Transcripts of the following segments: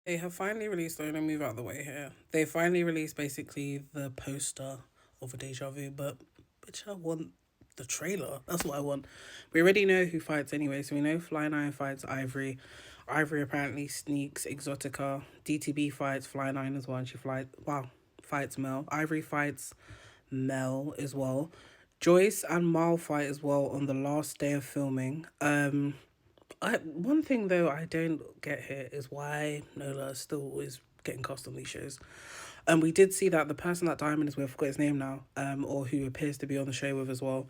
They have finally released, I'm gonna move out of the way here. They finally released basically the poster of a Deja Vu, but bitch, I want the trailer. That's what I want. We already know who fights anyway, so we know Fly Nine fights Ivory. Ivory apparently sneaks Exotica. DTB fights Fly Nine as well, and fights Mel. Ivory fights Mel as well. Joyce and Mal fight as well on the last day of filming. One thing though I don't get here is why Nola still is getting cast on these shows. We did see that the person that Diamond is with, I forgot his name now, or who appears to be on the show with as well.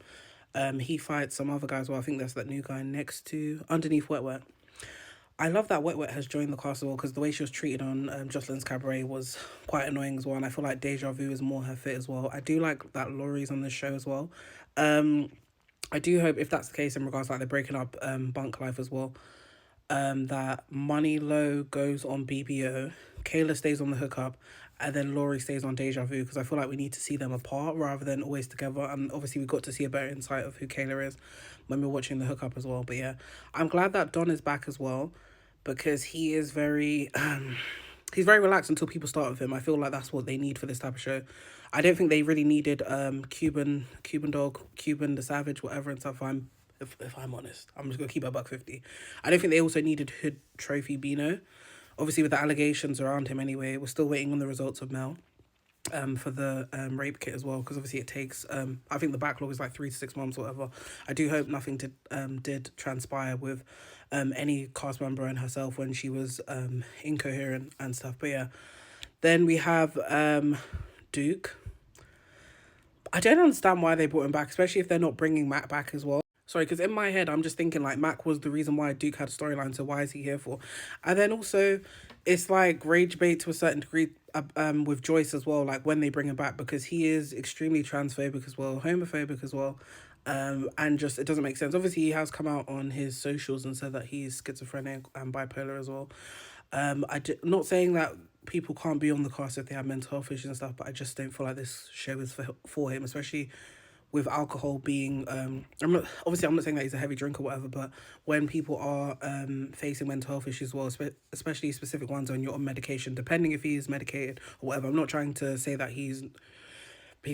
He fights some other guys. Well, I think that's that new guy next to underneath Wet Wet. I love that Wet Wet has joined the cast as well because the way she was treated on Jocelyn's Cabaret was quite annoying as well. And I feel like Deja Vu is more her fit as well. I do like that Laurie's on this show as well. Um, I do hope if that's the case in regards to like they're breaking up Bunk Life as well, that Money Low goes on BBO, Kayla stays on the hookup, and then Laurie stays on Deja Vu because I feel like we need to see them apart rather than always together. And obviously, we got to see a better insight of who Kayla is when we are watching the hookup as well. But yeah, I'm glad that Don is back as well because he is very. He's very relaxed until people start with him. I feel like that's what they need for this type of show. I don't think they really needed Cuban Dog, Cuban the Savage, whatever and stuff. If I'm honest, I'm just gonna keep it $1.50. I don't think they also needed Hood Trophy Bino. Obviously, with the allegations around him anyway, we're still waiting on the results of Mel. For the rape kit as well, because obviously it takes I think the backlog is like 3 to 6 months or whatever. I do hope nothing did transpire with any cast member and herself when she was incoherent and stuff. But yeah, then we have Duke. I don't understand why they brought him back, especially if they're not bringing Matt back as well. Sorry, because in my head, I'm just thinking like Mac was the reason why Duke had a storyline, so why is he here for? And then also, it's like rage bait to a certain degree with Joyce as well, like when they bring him back, because he is extremely transphobic as well, homophobic as well. And just, it doesn't make sense. Obviously, he has come out on his socials and said that he's schizophrenic and bipolar as well. Not saying that people can't be on the cast if they have mental health issues and stuff, but I just don't feel like this show is for him, especially with alcohol being I'm not saying that he's a heavy drinker or whatever, but when people are facing mental health issues, well, especially specific ones when you're on medication, depending if he is medicated or whatever. I'm not trying to say that he's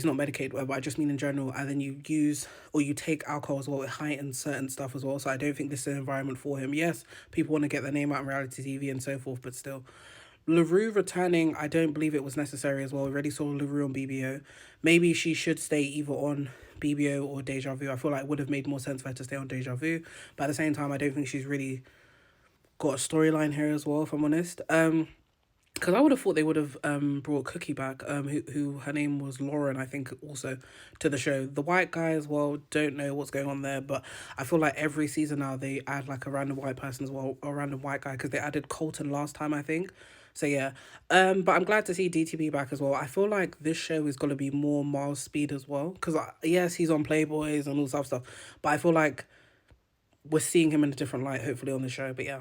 not medicated or whatever, I just mean in general. And then you use or you take alcohol as well, it heightens certain stuff as well. So I don't think this is an environment for him. Yes, people want to get their name out in reality TV and so forth, but still, LaRue returning, I don't believe it was necessary as well. We already saw LaRue on BBO. Maybe she should stay either on BBO or Deja Vu. I feel like it would have made more sense for her to stay on Deja Vu. But at the same time, I don't think she's really got a storyline here as well, if I'm honest. Because I would have thought they would have brought Cookie back, who her name was Lauren, I think, also to the show. The white guy as well, don't know what's going on there, but I feel like every season now they add like a random white person as well, a random white guy, because they added Colton last time, I think. So yeah, but I'm glad to see DTB back as well. I feel like this show is gonna be more Miles Speed as well, because yes, he's on Playboys and all that stuff, but I feel like we're seeing him in a different light, hopefully on the show. But yeah.